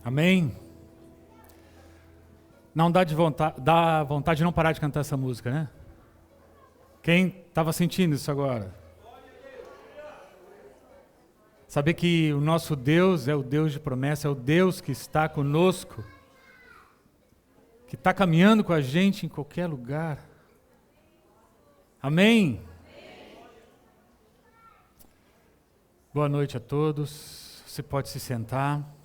Amém? Não dá vontade de não parar de cantar essa música, né? Quem estava sentindo isso agora? Saber que o nosso Deus é o Deus de promessa, é o Deus que está conosco, que está caminhando com a gente em qualquer lugar. Amém? Boa noite a todos. Você pode se sentar.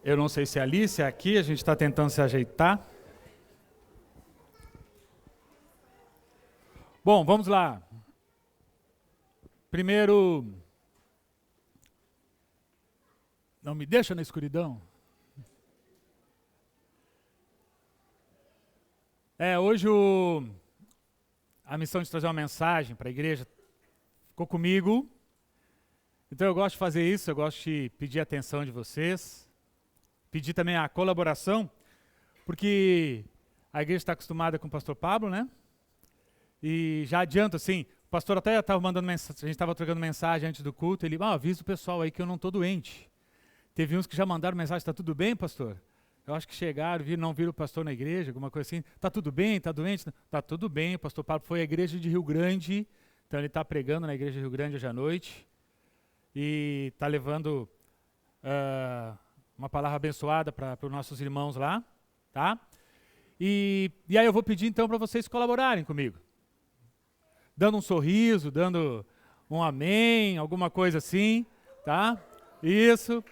Eu não sei se é ali, se é aqui, a gente está tentando se ajeitar. Bom, vamos lá. Primeiro, não me deixa na escuridão. Hoje a missão de trazer uma mensagem para a igreja ficou comigo. Então eu gosto de fazer isso, eu gosto de pedir a atenção de vocês. Pedir também a colaboração, porque a igreja está acostumada com o pastor Pablo, né? E já adianto, assim, o pastor até estava mandando mensagem, a gente estava trocando mensagem antes do culto, ele, avisa o pessoal aí que eu não estou doente. Teve uns que já mandaram mensagem, está tudo bem, pastor? Eu acho que chegaram, não viram o pastor na igreja, alguma coisa assim. Está tudo bem? Está doente? Está tudo bem, o pastor Pablo foi à igreja de Rio Grande, então ele está pregando na igreja de Rio Grande hoje à noite, e está levando uma palavra abençoada para os nossos irmãos lá, tá? E aí eu vou pedir então para vocês colaborarem comigo. Dando um sorriso, dando um amém, alguma coisa assim, tá? Isso,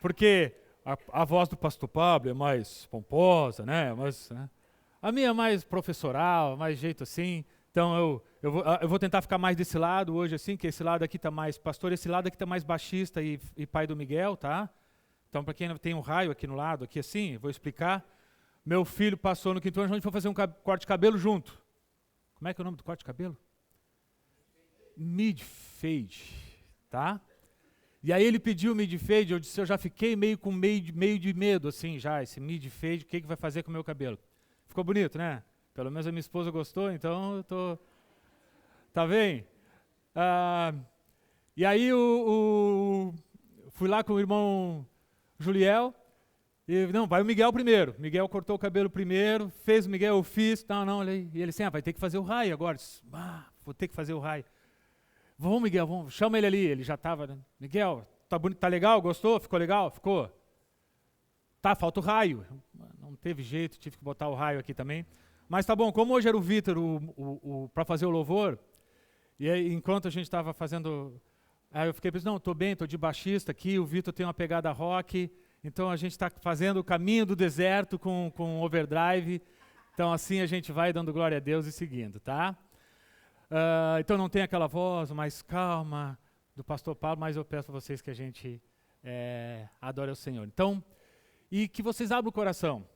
porque a voz do pastor Pablo é mais pomposa, né? A minha é mais professoral, mais jeito assim. Então eu vou tentar ficar mais desse lado hoje assim, que esse lado aqui está mais pastor, esse lado aqui está mais baixista e pai do Miguel, tá? Então, para quem tem um raio aqui no lado, aqui assim, vou explicar. Meu filho passou no quinto ano, a gente foi fazer um corte de cabelo junto. Como é que é o nome do corte de cabelo? Mid-fade, tá? E aí ele pediu o mid-fade, eu disse, eu já fiquei meio de medo, assim, já, esse mid-fade, o que vai fazer com o meu cabelo? Ficou bonito, né? Pelo menos a minha esposa gostou, então eu tô... Tá bem? E aí fui lá com o irmão Juliel, vai o Miguel primeiro. Miguel cortou o cabelo primeiro, fez o Miguel, eu fiz, e ele assim, vai ter que fazer o raio agora. Disse, vou ter que fazer o raio. Vamos, Miguel, vamos, chama ele ali. Ele já estava, né? Miguel, tá bonito, tá legal? Gostou? Ficou legal? Ficou. Tá, falta o raio. Não teve jeito, tive que botar o raio aqui também. Mas tá bom, como hoje era o Vitor para fazer o louvor, e aí, enquanto a gente estava fazendo... Aí eu fiquei pensando, estou bem, estou de baixista aqui, o Vitor tem uma pegada rock, então a gente está fazendo o caminho do deserto com overdrive, então assim a gente vai dando glória a Deus e seguindo, tá? Então não tem aquela voz mais calma do pastor Pablo, mas eu peço a vocês que a gente adore ao Senhor. Então, e que vocês abram o coração,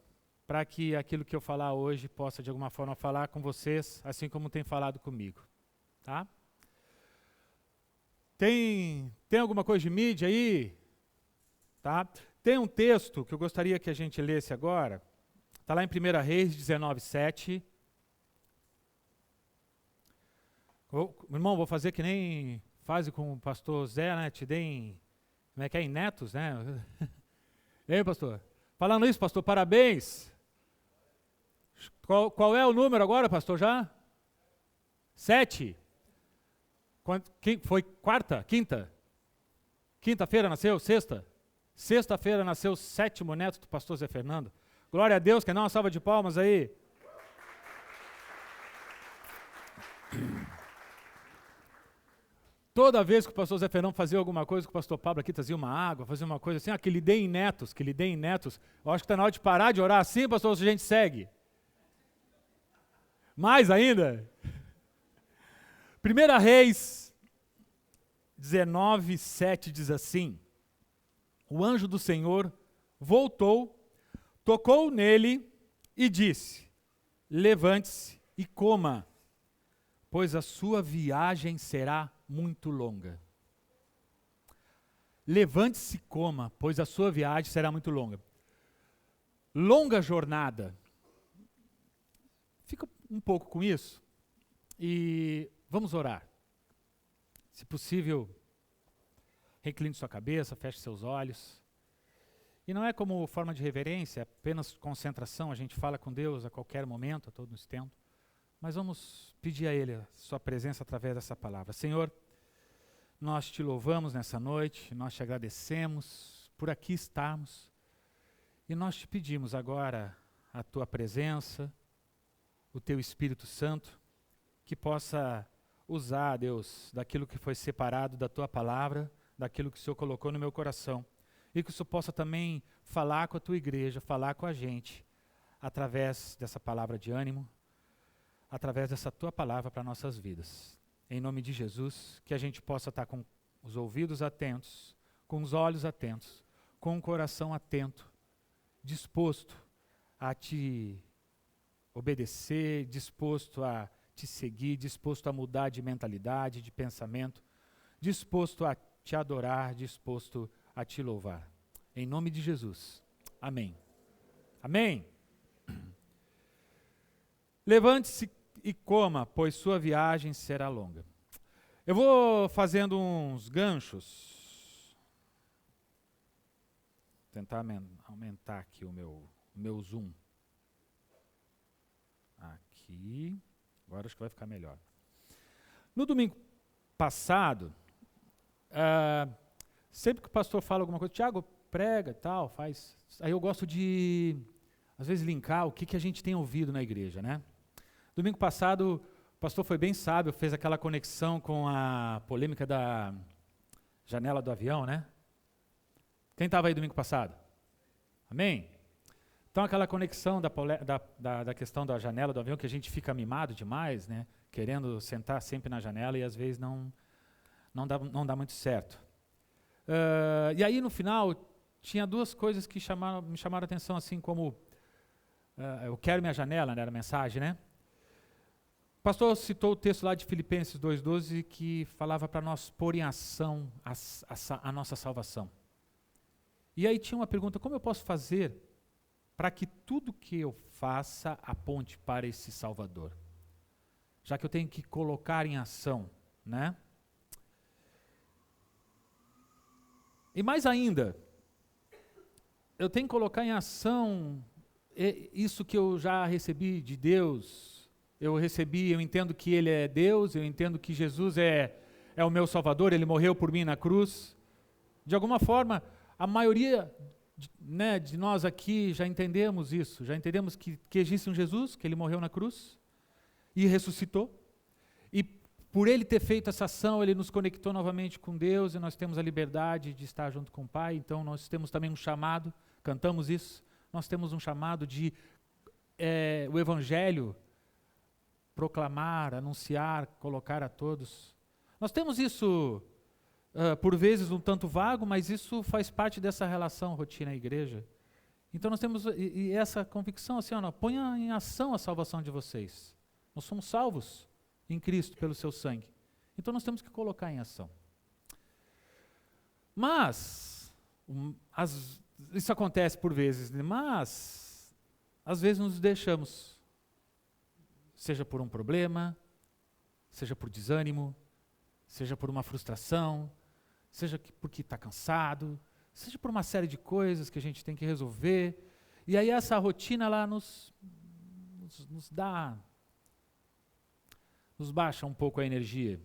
para que aquilo que eu falar hoje possa de alguma forma falar com vocês, assim como tem falado comigo, tá? Tem alguma coisa de mídia aí? Tá? Tem um texto que eu gostaria que a gente lesse agora. Está lá em 1 Reis 19:7. Irmão, vou fazer que nem faz com o pastor Zé, né? Te deem, como é que é, em netos, né? E aí, pastor? Falando isso, pastor, parabéns. Qual é o número agora, pastor, já? 7. Foi quarta? Quinta? Quinta-feira nasceu? Sexta? Sexta-feira nasceu o 7º neto do pastor Zé Fernando. Glória a Deus, quer dar uma salva de palmas aí? Toda vez que o pastor Zé Fernando fazia alguma coisa, que o pastor Pablo aqui trazia uma água, fazia uma coisa assim, que lhe dê em netos, que lhe dê em netos. Eu acho que está na hora de parar de orar assim, pastor, se a gente segue. Mais ainda? 1 Reis 19:7 diz assim: o anjo do Senhor voltou, tocou nele e disse: levante-se e coma, pois a sua viagem será muito longa. Levante-se e coma, pois a sua viagem será muito longa. Longa jornada. Fica um pouco com isso e vamos orar. Se possível, recline sua cabeça, feche seus olhos. E não é como forma de reverência, é apenas concentração, a gente fala com Deus a qualquer momento, a todo instante. Mas vamos pedir a Ele a sua presença através dessa palavra. Senhor, nós te louvamos nessa noite, nós te agradecemos por aqui estarmos. E nós te pedimos agora a tua presença, o teu Espírito Santo, que possa usar, Deus, daquilo que foi separado da tua palavra, daquilo que o Senhor colocou no meu coração. E que o Senhor possa também falar com a tua igreja, falar com a gente, através dessa palavra de ânimo, através dessa tua palavra para nossas vidas. Em nome de Jesus, que a gente possa estar com os ouvidos atentos, com os olhos atentos, com o coração atento, disposto a te obedecer, disposto a te seguir, disposto a mudar de mentalidade, de pensamento, disposto a te adorar, disposto a te louvar. Em nome de Jesus. Amém. Amém. Levante-se e coma, pois sua viagem será longa. Eu vou fazendo uns ganchos. Tentar aumentar aqui o meu zoom. Aqui. Agora acho que vai ficar melhor. No domingo passado, sempre que o pastor fala alguma coisa, Tiago, prega e tal, faz. Aí eu gosto de, às vezes, linkar o que a gente tem ouvido na igreja, né? Domingo passado, o pastor foi bem sábio, fez aquela conexão com a polêmica da janela do avião, né? Quem estava aí domingo passado? Amém? Então aquela conexão da questão da janela do avião, que a gente fica mimado demais, né? Querendo sentar sempre na janela e às vezes não dá muito certo. E aí no final, tinha duas coisas que me chamaram a atenção, assim como eu quero minha janela, né? Era a mensagem, né? O pastor citou o texto lá de Filipenses 2,12 que falava para nós pôr em ação a nossa salvação. E aí tinha uma pergunta, como eu posso fazer para que tudo que eu faça aponte para esse Salvador? Já que eu tenho que colocar em ação, né? E mais ainda, eu tenho que colocar em ação isso que eu já recebi de Deus. Eu entendo que Ele é Deus, eu entendo que Jesus é o meu Salvador, Ele morreu por mim na cruz. De alguma forma, a maioria de nós aqui já entendemos isso, já entendemos que existe um Jesus, que Ele morreu na cruz e ressuscitou. E por Ele ter feito essa ação, Ele nos conectou novamente com Deus e nós temos a liberdade de estar junto com o Pai. Então nós temos também um chamado, cantamos isso, nós temos um chamado de o Evangelho proclamar, anunciar, colocar a todos. Nós temos isso, por vezes, um tanto vago, mas isso faz parte dessa relação rotina igreja. Então nós temos essa convicção, assim, ponha em ação a salvação de vocês. Nós somos salvos em Cristo pelo seu sangue. Então nós temos que colocar em ação. Mas, isso acontece por vezes, mas às vezes nos deixamos. Seja por um problema, seja por desânimo, seja por uma frustração, seja porque está cansado, seja por uma série de coisas que a gente tem que resolver. E aí essa rotina lá nos baixa um pouco a energia.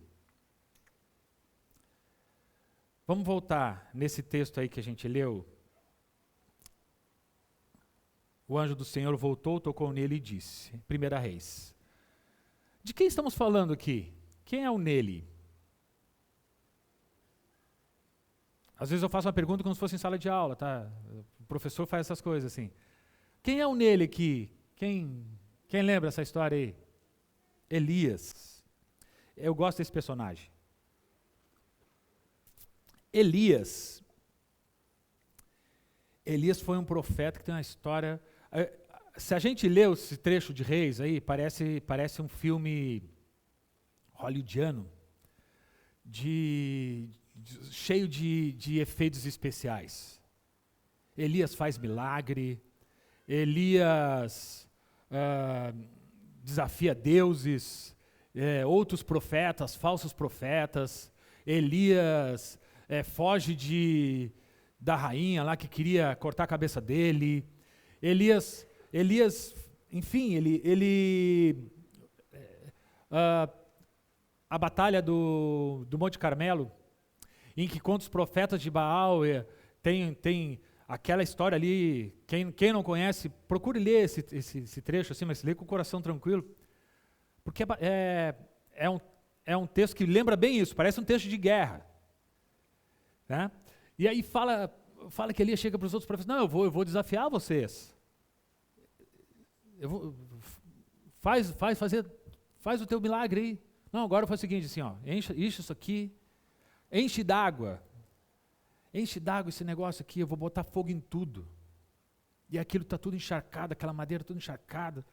Vamos voltar nesse texto aí que a gente leu. O anjo do Senhor voltou, tocou nele e disse, 1 Reis. De quem estamos falando aqui? Quem é o nele? Às vezes eu faço uma pergunta como se fosse em sala de aula, tá? O professor faz essas coisas assim. Quem é o nele aqui? Quem lembra essa história aí? Elias. Eu gosto desse personagem. Elias foi um profeta que tem uma história. Se a gente lê esse trecho de Reis aí, parece um filme hollywoodiano de cheio de efeitos especiais. Elias faz milagre, Elias desafia deuses, outros profetas, falsos profetas. Elias foge da rainha lá que queria cortar a cabeça dele. Elias, enfim, a batalha do Monte Carmelo, em que contra os profetas de Baal, tem aquela história ali. Quem não conhece, procure ler esse trecho assim, mas lê com o coração tranquilo, porque é um texto que lembra bem isso, parece um texto de guerra, né? E aí fala que Elias chega para os outros profetas: não, eu vou desafiar vocês. Faz o teu milagre aí. Não, agora faz o seguinte, assim, ó, enche isso aqui, enche d'água esse negócio aqui, eu vou botar fogo em tudo. E aquilo está tudo encharcado, aquela madeira toda encharcada.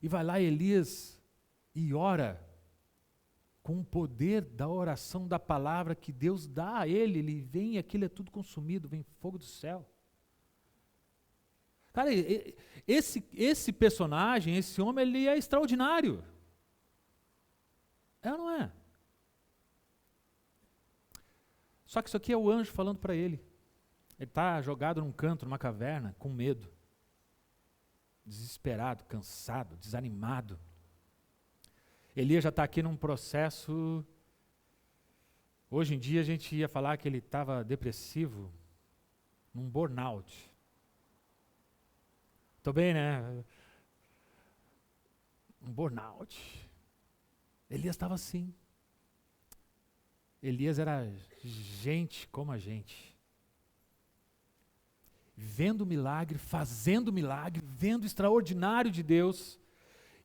E vai lá Elias e ora, com o poder da oração, da palavra que Deus dá a ele vem e aquilo é tudo consumido, vem fogo do céu. Cara, esse personagem, esse homem, ele é extraordinário. É ou não é? Só que isso aqui é o anjo falando para ele. Ele está jogado num canto, numa caverna, com medo. Desesperado, cansado, desanimado. Elias já está aqui num processo. Hoje em dia a gente ia falar que ele estava depressivo, num burnout. Estou bem, né? Um burnout. Elias estava assim. Elias era gente como a gente. Vendo milagre, fazendo milagre, vendo o extraordinário de Deus,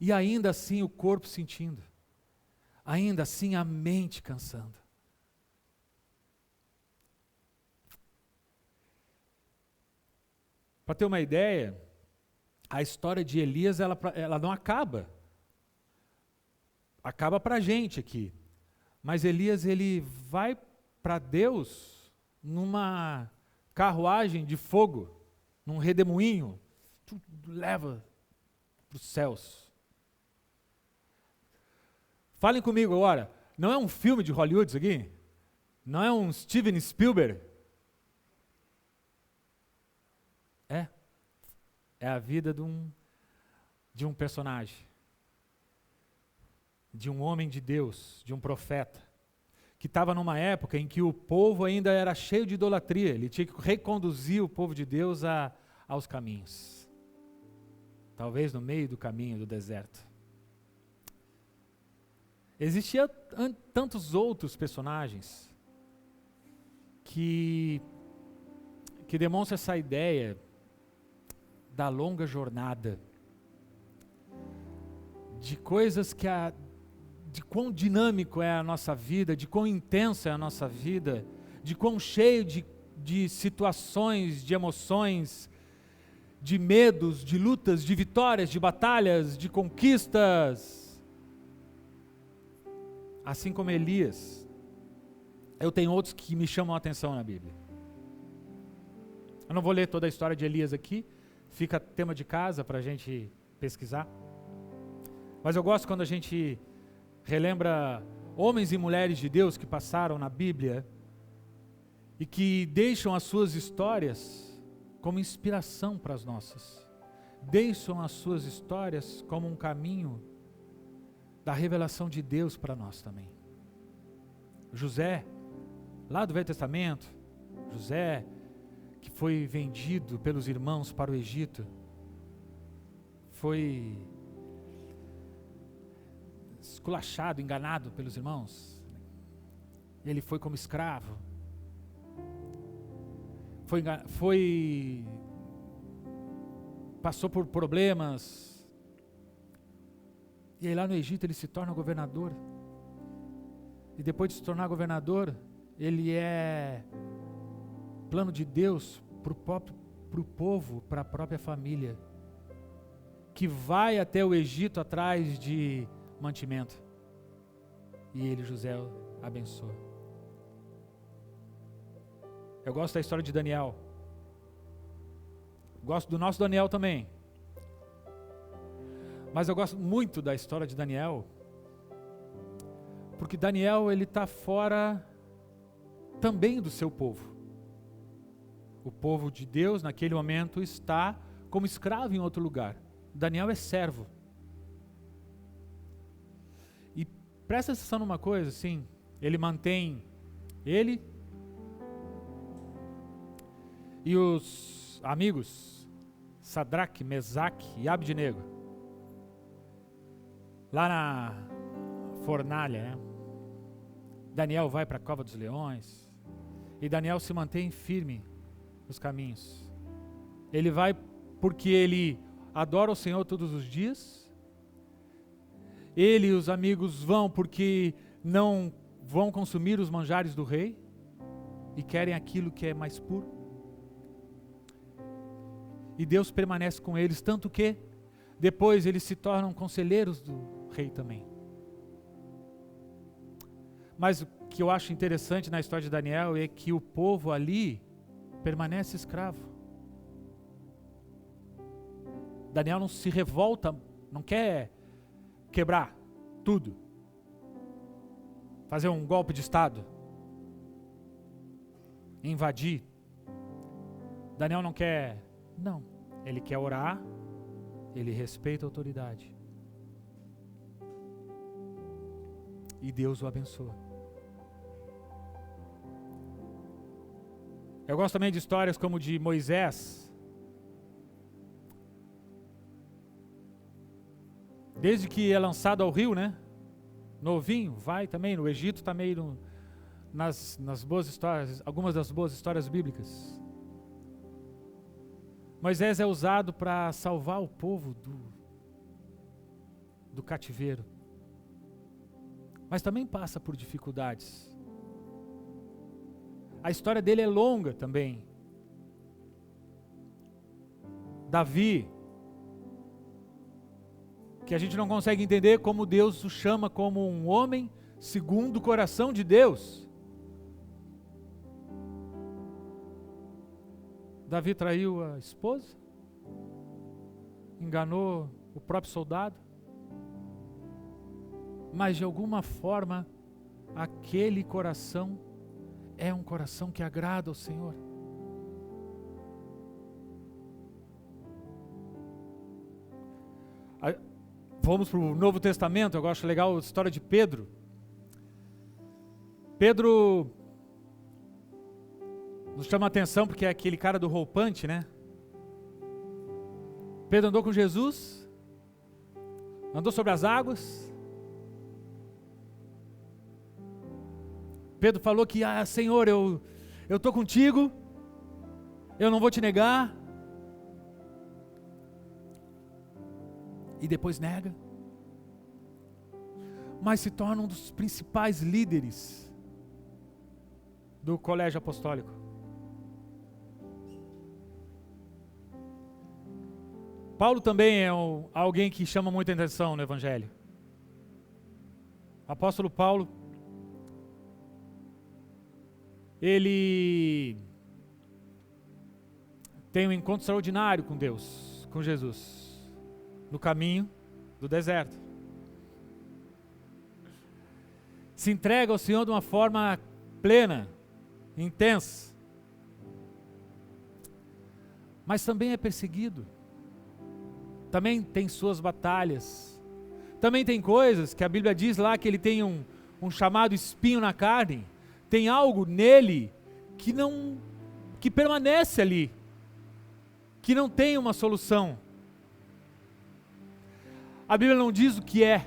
e ainda assim o corpo sentindo. Ainda assim a mente cansando. Para ter uma ideia, a história de Elias, ela não acaba. Acaba para a gente aqui. Mas Elias, ele vai para Deus numa carruagem de fogo, num redemoinho, leva para os céus. Falem comigo agora, não é um filme de Hollywood isso aqui? Não é um Steven Spielberg? É a vida de um personagem, de um homem de Deus, de um profeta, que estava numa época em que o povo ainda era cheio de idolatria. Ele tinha que reconduzir o povo de Deus aos caminhos. Talvez no meio do caminho do deserto. Existiam tantos outros personagens que demonstram essa ideia da longa jornada, de coisas de quão dinâmico é a nossa vida, de quão intensa é a nossa vida, de quão cheio de situações, de emoções, de medos, de lutas, de vitórias, de batalhas, de conquistas. Assim como Elias, eu tenho outros que me chamam a atenção na Bíblia. Eu não vou ler toda a história de Elias aqui, fica tema de casa para a gente pesquisar. Mas eu gosto quando a gente relembra homens e mulheres de Deus que passaram na Bíblia e que deixam as suas histórias como inspiração para as nossas. Deixam as suas histórias como um caminho da revelação de Deus para nós também. José, lá do Velho Testamento, José, que foi vendido pelos irmãos para o Egito, foi esculachado, enganado pelos irmãos. Ele foi como escravo. Passou por problemas. E aí lá no Egito ele se torna governador. E depois de se tornar governador, ele é plano de Deus para o povo, para a própria família, que vai até o Egito atrás de mantimento. E ele, José, abençoa. Eu gosto da história de Daniel. Gosto do nosso Daniel também. Mas eu gosto muito da história de Daniel, porque Daniel, ele está fora também do seu povo. O povo de Deus, naquele momento, está como escravo em outro lugar. Daniel é servo. E presta atenção numa coisa, assim, ele mantém ele e os amigos Sadraque, Mesaque e Abdenego lá na fornalha, né? Daniel vai para a cova dos leões e Daniel se mantém firme nos caminhos. Ele vai porque ele adora o Senhor todos os dias. Ele e os amigos vão porque não vão consumir os manjares do rei e querem aquilo que é mais puro. E Deus permanece com eles, tanto que depois eles se tornam conselheiros do rei também. Mas o que eu acho interessante na história de Daniel é que o povo ali permanece escravo. Daniel não se revolta, não quer quebrar tudo, fazer um golpe de estado, invadir. Daniel não quer, não, ele quer orar, ele respeita a autoridade. E Deus o abençoa. Eu gosto também de histórias como de Moisés. Desde que é lançado ao rio, né? Novinho, vai também, no Egito está meio nas boas histórias, algumas das boas histórias bíblicas. Moisés é usado para salvar o povo do cativeiro. Mas também passa por dificuldades. A história dele é longa também. Davi, que a gente não consegue entender como Deus o chama como um homem segundo o coração de Deus. Davi traiu a esposa, enganou o próprio soldado, mas de alguma forma aquele coração é um coração que agrada ao Senhor. Vamos para o Novo Testamento. Eu gosto legal a história de Pedro. Pedro nos chama a atenção porque é aquele cara do roupante, né? Pedro andou com Jesus, andou sobre as águas. Pedro falou que, Senhor, eu estou contigo, eu não vou te negar. E depois nega. Mas se torna um dos principais líderes do colégio apostólico. Paulo também é alguém que chama muita atenção no Evangelho. O apóstolo Paulo, ele tem um encontro extraordinário com Deus, com Jesus, no caminho do deserto. Se entrega ao Senhor de uma forma plena, intensa. Mas também é perseguido. Também tem suas batalhas. Também tem coisas que a Bíblia diz lá que ele tem um chamado espinho na carne. Tem algo nele que permanece ali, que não tem uma solução. A Bíblia não diz o que é.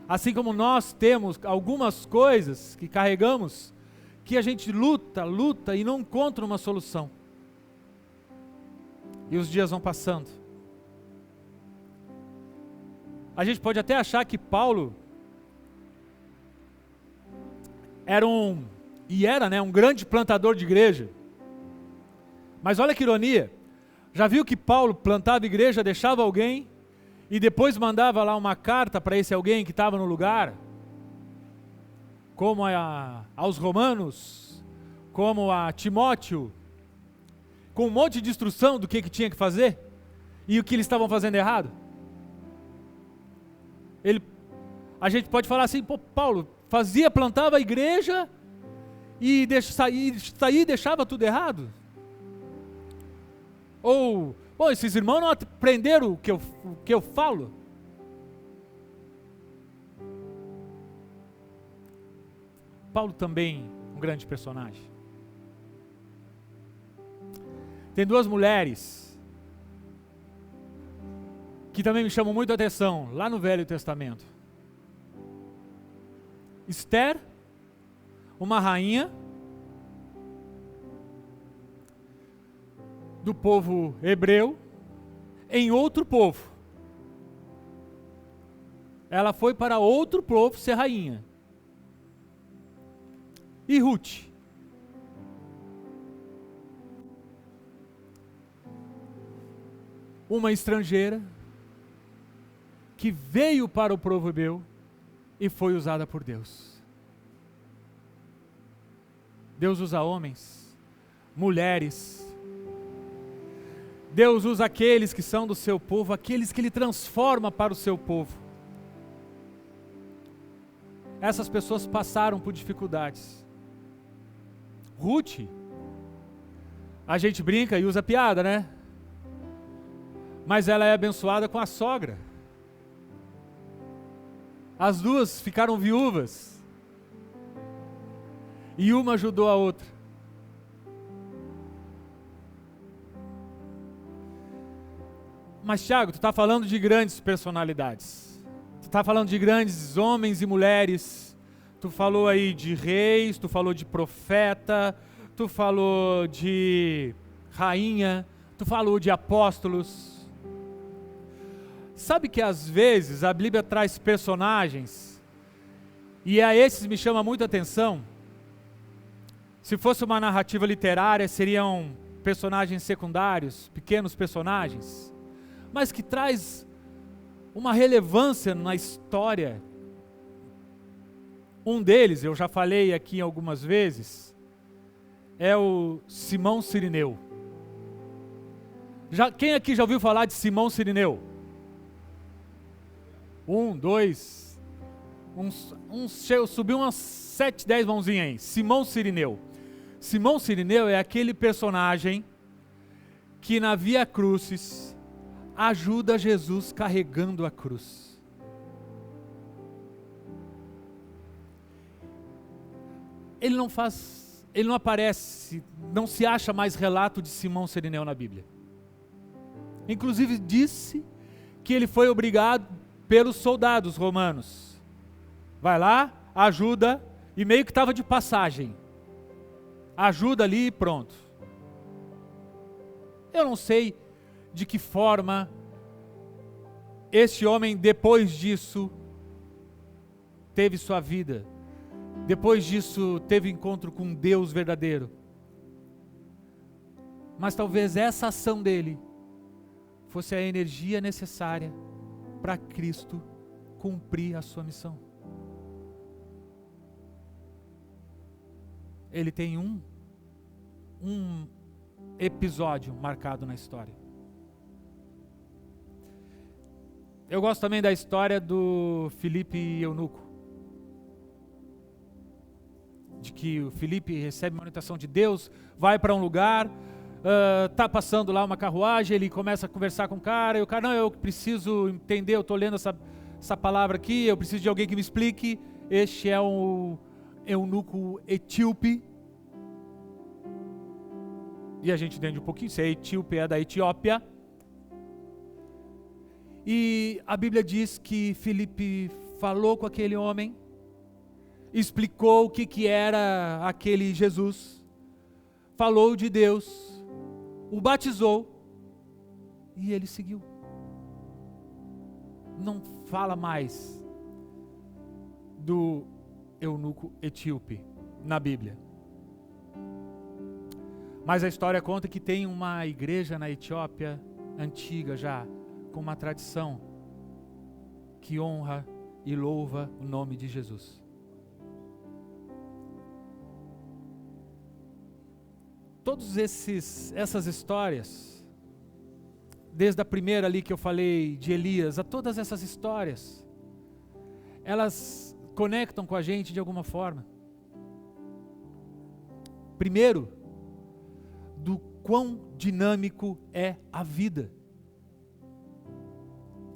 Assim como nós temos algumas coisas que carregamos, que a gente luta e não encontra uma solução. E os dias vão passando. A gente pode até achar que Paulo era um grande plantador de igreja. Mas olha que ironia. Já viu que Paulo plantava igreja, deixava alguém e depois mandava lá uma carta para esse alguém que estava no lugar? Como aos Romanos, como a Timóteo, com um monte de instrução do que tinha que fazer e o que eles estavam fazendo errado. A gente pode falar assim, pô, Paulo plantava a igreja e saía e deixava tudo errado. Ou, pô, esses irmãos não aprenderam o que eu falo. Paulo também, um grande personagem. Tem duas mulheres que também me chamam muito a atenção, lá no Velho Testamento. Esther, uma rainha do povo hebreu, em outro povo. Ela foi para outro povo ser rainha. E Ruth. Uma estrangeira que veio para o povo hebreu e foi usada por Deus. Deus usa homens, mulheres. Deus usa aqueles que são do seu povo, aqueles que Ele transforma para o seu povo. Essas pessoas passaram por dificuldades. Ruth, a gente brinca e usa piada, né? Mas ela é abençoada com a sogra. As duas ficaram viúvas. E uma ajudou a outra. Mas Tiago, tu está falando de grandes personalidades. Tu está falando de grandes homens e mulheres. Tu falou aí de reis, tu falou de profeta, tu falou de rainha, tu falou de apóstolos. Sabe que às vezes a Bíblia traz personagens, e a esses me chama muita atenção. Se fosse uma narrativa literária, seriam personagens secundários, pequenos personagens, mas que traz uma relevância na história. Um deles, eu já falei aqui algumas vezes, é o Simão Cirineu. Quem aqui já ouviu falar de Simão Cirineu? Subiu umas 7, 10 mãozinhas aí. Simão Cirineu. Simão Cirineu é aquele personagem que na Via Crucis ajuda Jesus carregando a cruz. Ele não aparece, não se acha mais relato de Simão Cirineu na Bíblia. Inclusive disse que ele foi obrigado pelos soldados romanos. Vai lá, ajuda, e meio que estava de passagem. Ajuda ali e pronto. Eu não sei de que forma este homem, depois disso, teve sua vida. Depois disso, teve encontro com Deus verdadeiro. Mas talvez essa ação dele fosse a energia necessária para Cristo cumprir a sua missão. Ele tem um episódio marcado na história. Eu gosto também da história do Filipe Eunuco. De que o Filipe recebe uma orientação de Deus, vai para um lugar, está passando lá uma carruagem, ele começa a conversar com o cara, e o cara, não, eu preciso entender, eu estou lendo essa palavra aqui, eu preciso de alguém que me explique. Este é um eunuco etíope, e a gente entende um pouquinho, se é etíope, é da Etiópia. E a Bíblia diz que Filipe falou com aquele homem, explicou o que era aquele Jesus, falou de Deus, o batizou, e ele seguiu. Não fala mais do eunuco etíope na Bíblia. Mas a história conta que tem uma igreja na Etiópia, antiga já, com uma tradição, que honra e louva o nome de Jesus. todas essas histórias, desde a primeira ali que eu falei de Elias, a todas essas histórias, elas conectam com a gente de alguma forma. Primeiro, do quão dinâmico é a vida.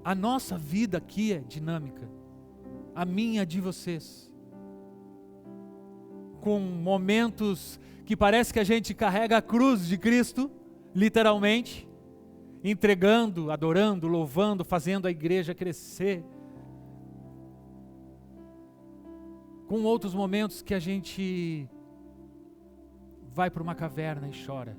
A nossa vida aqui é dinâmica, a minha, de vocês, com momentos que parece que a gente carrega a cruz de Cristo, literalmente, entregando, adorando, louvando, fazendo a igreja crescer, com outros momentos que a gente vai para uma caverna e chora.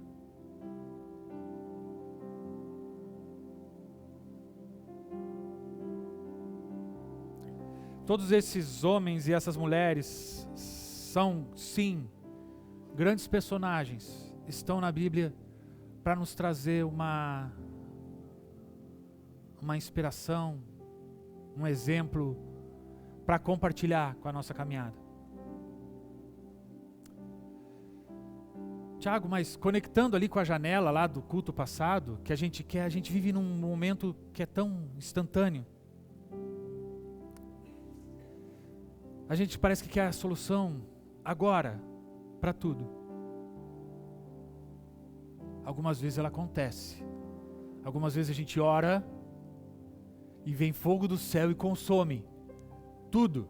Todos esses homens e essas mulheres são, sim, grandes personagens, estão na Bíblia para nos trazer uma inspiração, um exemplo para compartilhar com a nossa caminhada. Tiago, mas conectando ali com a janela lá do culto passado, que a gente vive num momento que é tão instantâneo. A gente parece que quer a solução agora, para tudo. Algumas vezes ela acontece. Algumas vezes a gente ora e vem fogo do céu e consome tudo.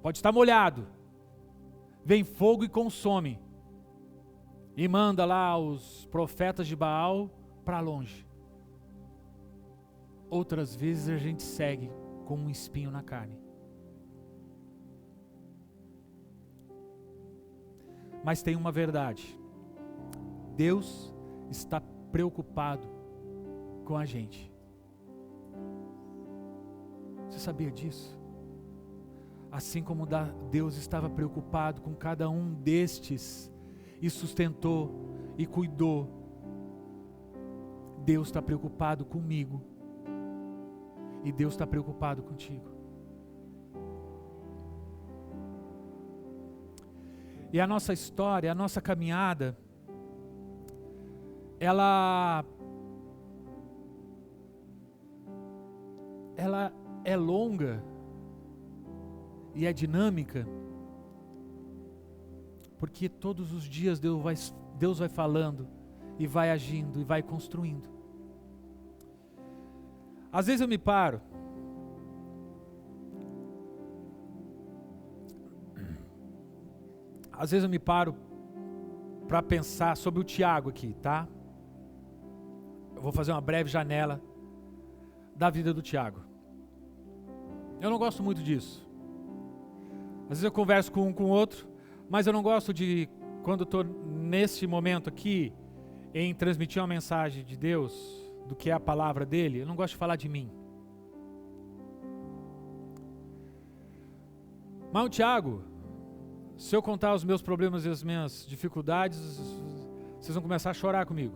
Pode estar molhado. Vem fogo e consome. E manda lá os profetas de Baal para longe. Outras vezes a gente segue com um espinho na carne. Mas tem uma verdade. Deus está preocupado com a gente. Você sabia disso? Assim como Deus estava preocupado com cada um destes e sustentou e cuidou, Deus está preocupado comigo e Deus está preocupado contigo. E a nossa história, a nossa caminhada, ela é longa e é dinâmica, porque todos os dias Deus vai falando e vai agindo e vai construindo. Às vezes eu me paro para pensar sobre o Tiago aqui, tá? Eu vou fazer uma breve janela da vida do Tiago. Eu não gosto muito disso. Às vezes eu converso com um com o outro, mas eu não gosto de, quando estou nesse momento aqui, em transmitir uma mensagem de Deus, do que é a palavra dele, eu não gosto de falar de mim. Mas o Tiago, se eu contar os meus problemas e as minhas dificuldades, vocês vão começar a chorar comigo.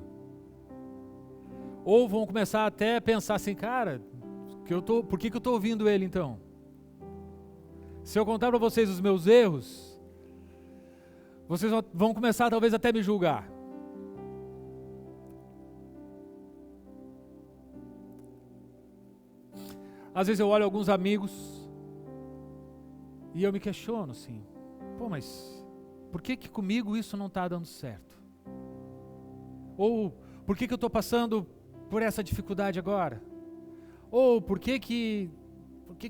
Ou vão começar até a pensar assim, cara, por que eu estou ouvindo ele então? Se eu contar para vocês os meus erros, vocês vão começar talvez até me julgar. Às vezes eu olho alguns amigos e eu me questiono assim, pô, mas por que comigo isso não está dando certo? Ou por que eu estou passando por essa dificuldade agora? Ou por que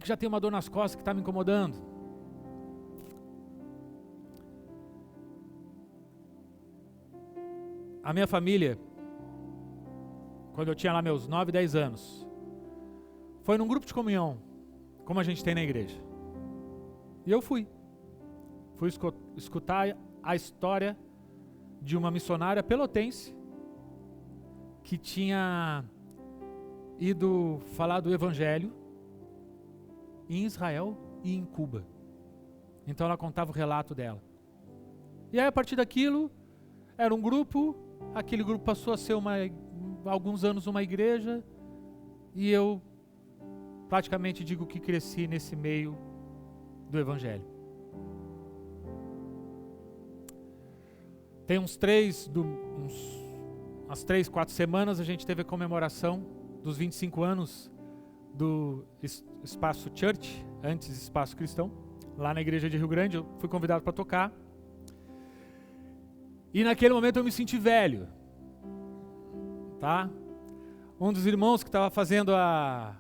já tem uma dor nas costas que está me incomodando? A minha família, quando eu tinha lá meus 9, 10 anos, foi num grupo de comunhão, como a gente tem na igreja. E eu fui escutar a história de uma missionária pelotense que tinha ido falar do evangelho em Israel e em Cuba. Então ela contava o relato dela. E aí a partir daquilo, era um grupo, aquele grupo passou a ser alguns anos uma igreja, e eu praticamente digo que cresci nesse meio do evangelho. Tem umas 3, 4 semanas a gente teve a comemoração dos 25 anos do Espaço Church, antes Espaço Cristão, lá na igreja de Rio Grande. Eu fui convidado para tocar. E naquele momento eu me senti velho, tá? Um dos irmãos que estava fazendo a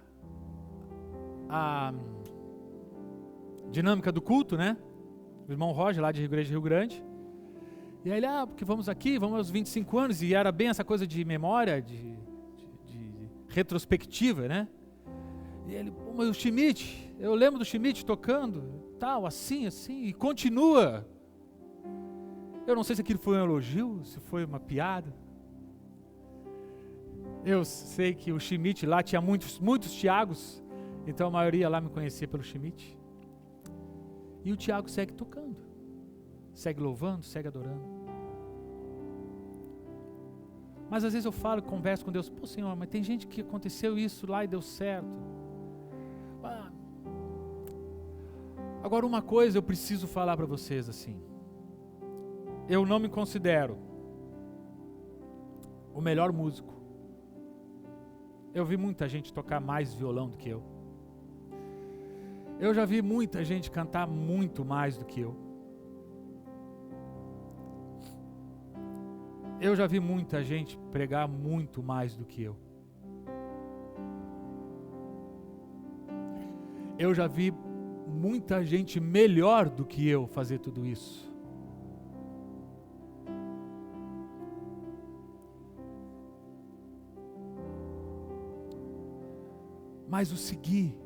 dinâmica do culto, né? O irmão Roger, lá de Igreja de Rio Grande. E aí ele, porque vamos aos 25 anos, e era bem essa coisa de memória, de retrospectiva, né? E ele, mas o Schmidt, eu lembro do Schmidt tocando, tal, assim, e continua. Eu não sei se aquilo foi um elogio, se foi uma piada. Eu sei que o Schmidt lá tinha muitos Tiagos, então a maioria lá me conhecia pelo Schmidt. E o Tiago segue tocando, segue louvando, segue adorando. Mas às vezes eu falo, converso com Deus, pô Senhor, mas tem gente que aconteceu isso lá e deu certo. Agora uma coisa eu preciso falar para vocês assim. Eu não me considero o melhor músico. Eu vi muita gente tocar mais violão do que eu. Eu já vi muita gente cantar muito mais do que eu. Eu já vi muita gente pregar muito mais do que eu. Eu já vi muita gente melhor do que eu fazer tudo isso. Mas o seguir,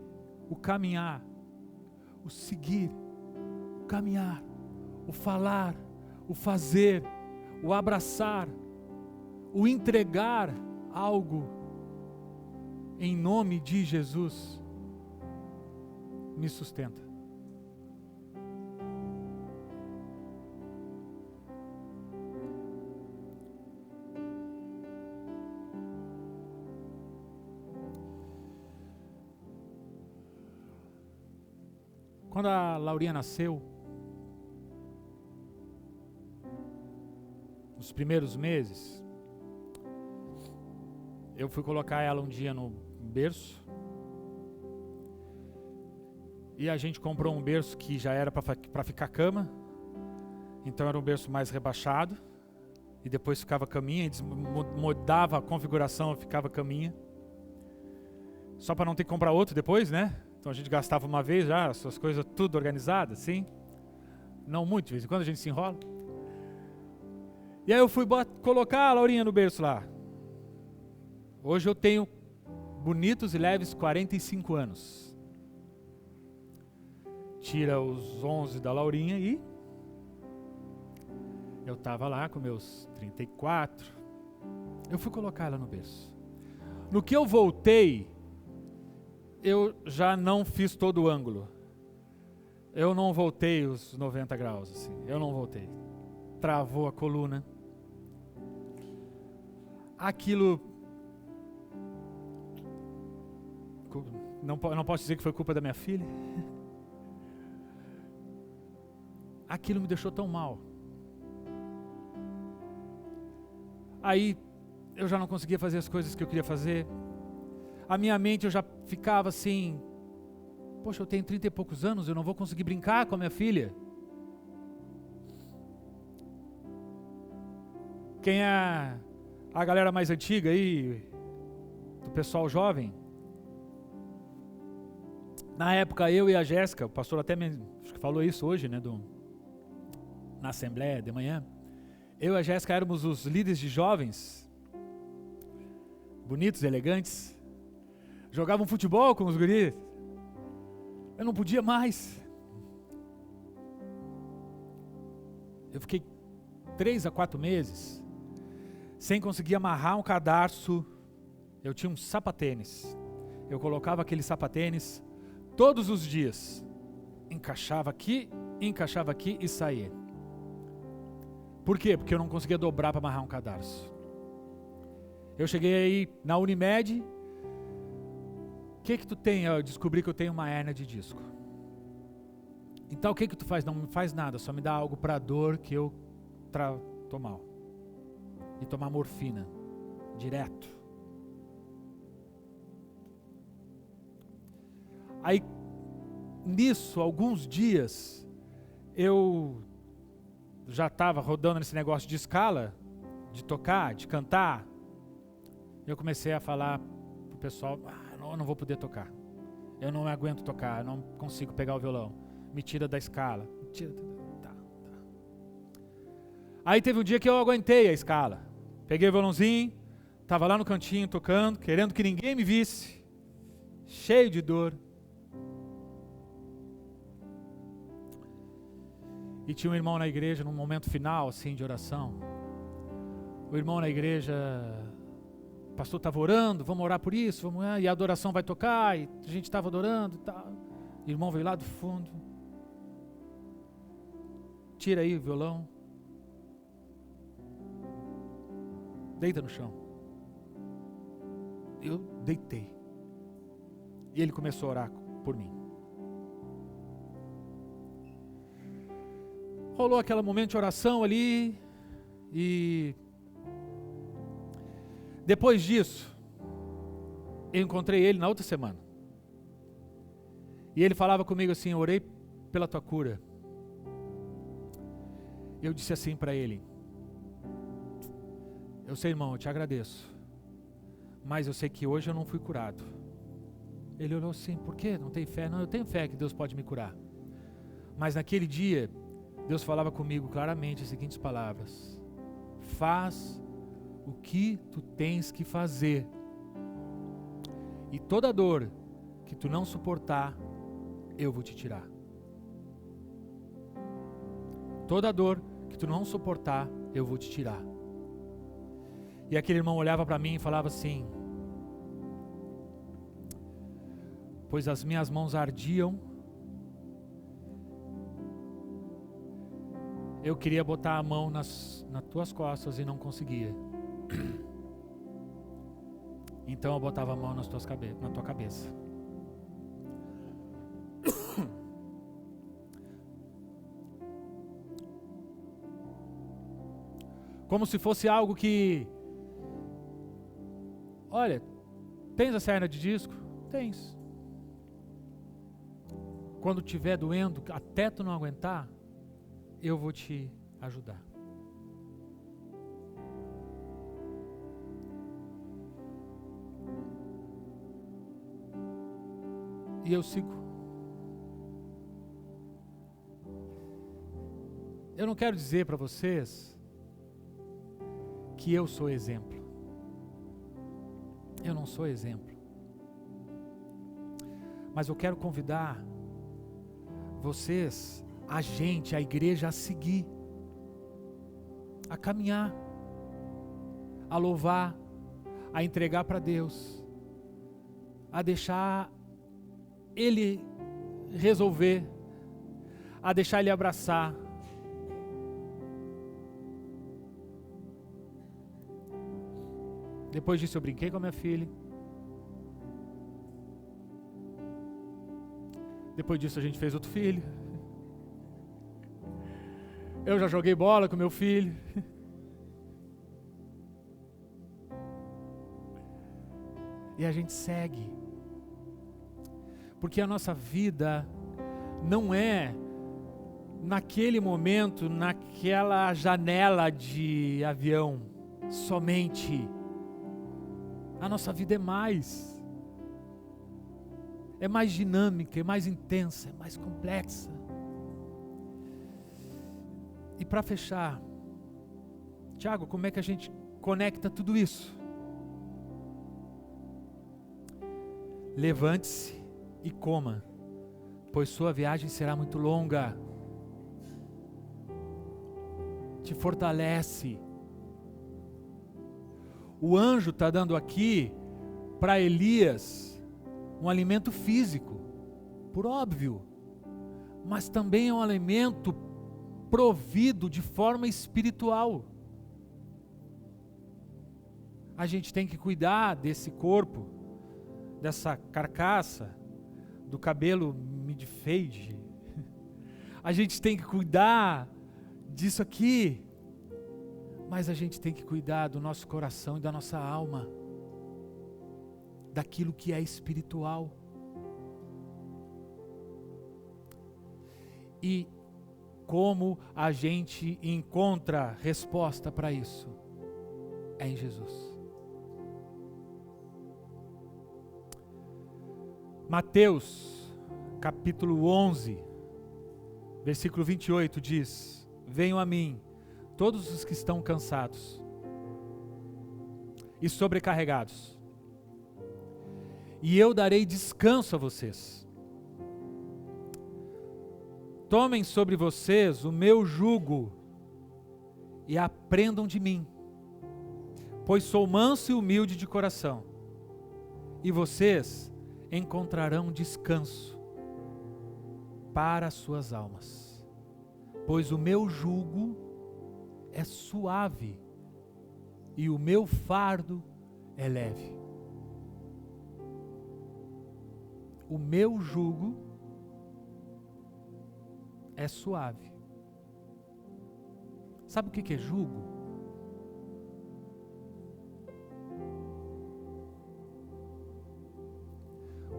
o caminhar, o caminhar, o falar, o fazer, o abraçar, o entregar algo em nome de Jesus, me sustenta. Quando a Laurinha nasceu, nos primeiros meses, eu fui colocar ela um dia no berço, e a gente comprou um berço que já era para ficar cama, então era um berço mais rebaixado, e depois ficava caminha, mudava a configuração, ficava caminha, só para não ter que comprar outro depois, né? Então a gente gastava uma vez já, as coisas tudo organizadas, sim. Não muito, de vez em quando a gente se enrola. E aí eu fui colocar a Laurinha no berço lá. Hoje eu tenho bonitos e leves 45 anos. Tira os 11 da Laurinha e eu estava lá com meus 34. Eu fui colocar ela no berço. No que eu voltei, eu já não fiz todo o ângulo. Eu não voltei os 90 graus, assim. Eu não voltei. Travou a coluna. Aquilo... Não posso dizer que foi culpa da minha filha. Aquilo me deixou tão mal. Aí, eu já não conseguia fazer as coisas que eu queria fazer. A minha mente eu já ficava assim, poxa, eu tenho 30 e poucos anos, eu não vou conseguir brincar com a minha filha. Quem é a galera mais antiga aí, do pessoal jovem? Na época eu e a Jéssica, o pastor até acho que falou isso hoje, né, na assembleia de manhã. Eu e a Jéssica éramos os líderes de jovens, bonitos, elegantes. Jogavam futebol com os guris. Eu não podia mais. Eu fiquei 3 a 4 meses sem conseguir amarrar um cadarço. Eu tinha um sapatênis. Eu colocava aquele sapatênis todos os dias. Encaixava aqui e saía. Por quê? Porque eu não conseguia dobrar para amarrar um cadarço. Eu cheguei aí na Unimed. O que tu tem? Eu descobri que eu tenho uma hérnia de disco. Então o que tu faz? Não me faz nada, só me dá algo para dor que eu tô mal. E tomar morfina, direto. Aí, nisso, alguns dias, eu já estava rodando nesse negócio de escala, de tocar, de cantar. Eu comecei a falar pro pessoal, eu não vou poder tocar. Eu não aguento tocar, eu não consigo pegar o violão. Me tira da escala. Me tira, tá. Aí teve um dia que eu aguentei a escala. Peguei o violãozinho, estava lá no cantinho tocando, querendo que ninguém me visse. Cheio de dor. E tinha um irmão na igreja, num momento final, assim, de oração. O irmão na igreja, o pastor estava orando, vamos orar por isso, e a adoração vai tocar, e a gente estava adorando e tal. O irmão veio lá do fundo. Tira aí o violão. Deita no chão. Eu deitei. E ele começou a orar por mim. Rolou aquele momento de oração ali, e depois disso, eu encontrei ele na outra semana. E ele falava comigo assim, eu orei pela tua cura. Eu disse assim para ele, eu sei, irmão, eu te agradeço, mas eu sei que hoje eu não fui curado. Ele olhou assim, por quê? Não tem fé? Não, eu tenho fé que Deus pode me curar. Mas naquele dia, Deus falava comigo claramente as seguintes palavras: faz o que tu tens que fazer, e toda dor que tu não suportar, eu vou te tirar. Toda dor que tu não suportar, eu vou te tirar. E aquele irmão olhava para mim e falava assim, pois as minhas mãos ardiam, eu queria botar a mão nas tuas costas e não conseguia. Então eu botava a mão na tua cabeça. Como se fosse algo que, olha, tens a hernia de disco? Tens. Quando estiver doendo, até tu não aguentar, eu vou te ajudar. E eu sigo. Eu não quero dizer para vocês que eu sou exemplo. Eu não sou exemplo. Mas eu quero convidar vocês, a gente, a igreja, a seguir, a caminhar, a louvar, a entregar para Deus, a deixar Ele resolver, a deixar Ele abraçar. Depois disso eu brinquei com a minha filha. Depois disso a gente fez outro filho. Eu já joguei bola com meu filho. E a gente segue. Porque a nossa vida não é naquele momento, naquela janela de avião, somente. A nossa vida é mais. É mais dinâmica, é mais intensa, é mais complexa. E para fechar, Tiago, como é que a gente conecta tudo isso? Levante-se e coma, pois sua viagem será muito longa. Te fortalece. O anjo está dando aqui para Elias um alimento físico, por óbvio, mas também é um alimento provido de forma espiritual. A gente tem que cuidar desse corpo, dessa carcaça, do cabelo mid-fade. A gente tem que cuidar disso aqui, Mas a gente tem que cuidar do nosso coração e da nossa alma, daquilo que é espiritual. E como a gente encontra resposta para isso? É em Jesus. Mateus, capítulo 11, versículo 28 diz: venham a mim, todos os que estão cansados e sobrecarregados, e eu darei descanso a vocês. Tomem sobre vocês o meu jugo e aprendam de mim, pois sou manso e humilde de coração, e vocês encontrarão descanso para as suas almas, pois o meu jugo é suave e o meu fardo é leve. O meu jugo é suave. Sabe o que é jugo?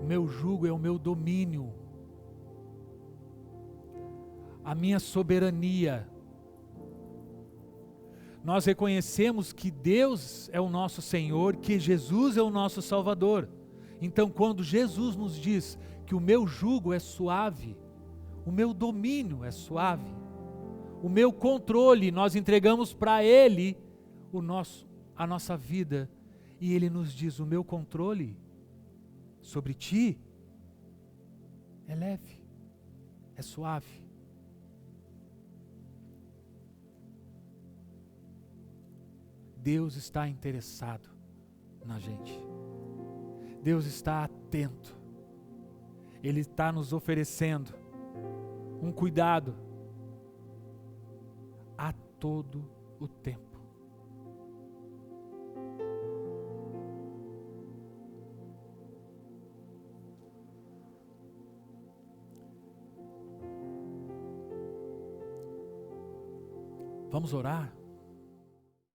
O meu jugo é o meu domínio, a minha soberania. Nós reconhecemos que Deus é o nosso Senhor, que Jesus é o nosso Salvador. Então, quando Jesus nos diz que o meu jugo é suave, o meu domínio é suave, o meu controle, nós entregamos para Ele a nossa vida, e Ele nos diz: o meu controle sobre ti é leve, é suave. Deus está interessado na gente. Deus está atento. Ele está nos oferecendo um cuidado a todo o tempo. Vamos orar?